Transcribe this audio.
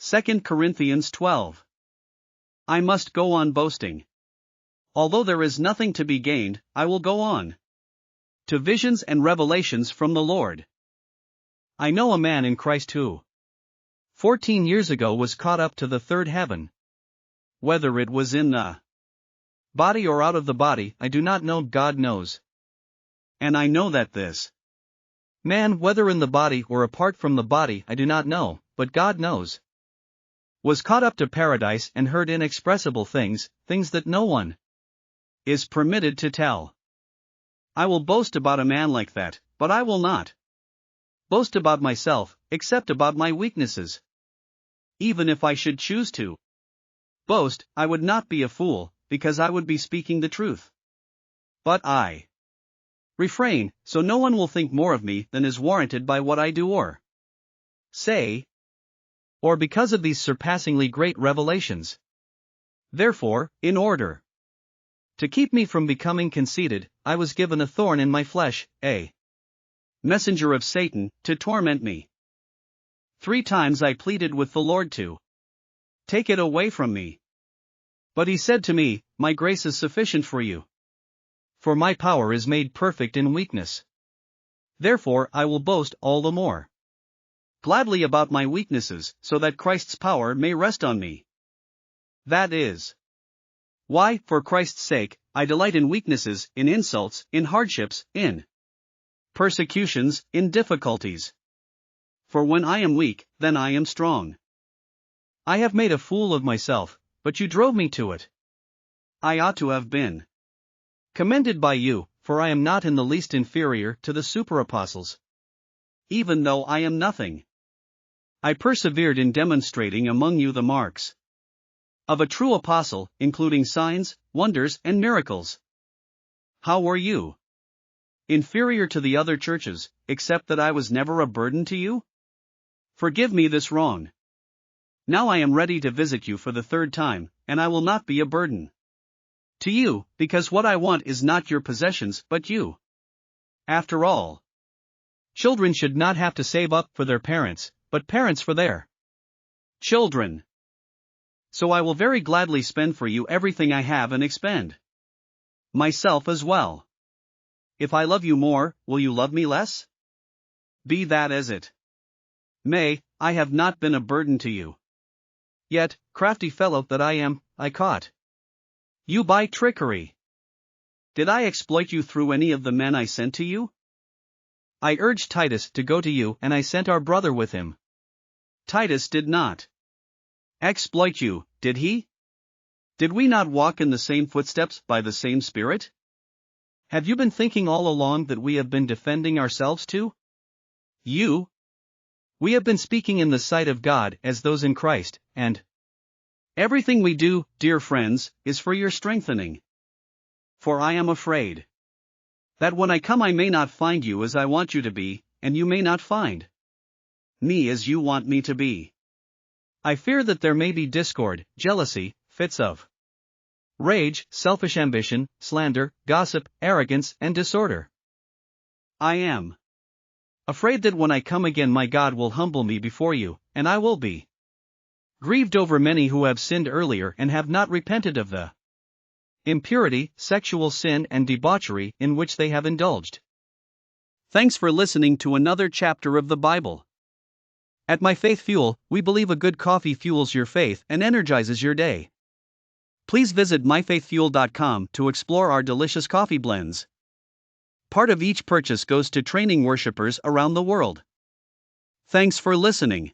2 Corinthians 12. I must go on boasting. Although there is nothing to be gained, I will go on. To visions and revelations from the Lord. I know a man in Christ who 14 years ago was caught up to the third heaven. Whether it was in the body or out of the body, I do not know, God knows. And I know that this man, whether in the body or apart from the body, I do not know, but God knows, was caught up to paradise and heard inexpressible things, things that no one is permitted to tell. I will boast about a man like that, but I will not boast about myself, except about my weaknesses. Even if I should choose to boast, I would not be a fool, because I would be speaking the truth. But I refrain, so no one will think more of me than is warranted by what I do or say, or because of these surpassingly great revelations. Therefore, in order to keep me from becoming conceited, I was given a thorn in my flesh, a messenger of Satan, to torment me. 3 times I pleaded with the Lord to take it away from me. But he said to me, My grace is sufficient for you, for my power is made perfect in weakness. Therefore I will boast all the more gladly about my weaknesses, so that Christ's power may rest on me. That is why, for Christ's sake, I delight in weaknesses, in insults, in hardships, in persecutions, in difficulties. For when I am weak, then I am strong. I have made a fool of myself, but you drove me to it. I ought to have been commended by you, for I am not in the least inferior to the super-apostles. Even though I am nothing, I persevered in demonstrating among you the marks of a true apostle, including signs, wonders, and miracles. How were you inferior to the other churches, except that I was never a burden to you? Forgive me this wrong. Now I am ready to visit you for the 3rd time, and I will not be a burden to you, because what I want is not your possessions but you. After all, children should not have to save up for their parents, but parents for their children. So I will very gladly spend for you everything I have and expend myself as well. If I love you more, will you love me less? Be that as it may, I have not been a burden to you. Yet, crafty fellow that I am, I caught you by trickery. Did I exploit you through any of the men I sent to you? I urged Titus to go to you, and I sent our brother with him. Titus did not exploit you, did he? Did we not walk in the same footsteps by the same Spirit? Have you been thinking all along that we have been defending ourselves to you? We have been speaking in the sight of God as those in Christ, and everything we do, dear friends, is for your strengthening. For I am afraid that when I come I may not find you as I want you to be, and you may not find me as you want me to be. I fear that there may be discord, jealousy, fits of rage, selfish ambition, slander, gossip, arrogance, and disorder. I am afraid that when I come again my God will humble me before you, and I will be grieved over many who have sinned earlier and have not repented of the impurity, sexual sin, and debauchery in which they have indulged. Thanks for listening to another chapter of the Bible. At My Faith Fuel, we believe a good coffee fuels your faith and energizes your day. Please visit myfaithfuel.com to explore our delicious coffee blends. Part of each purchase goes to training worshipers around the world. Thanks for listening.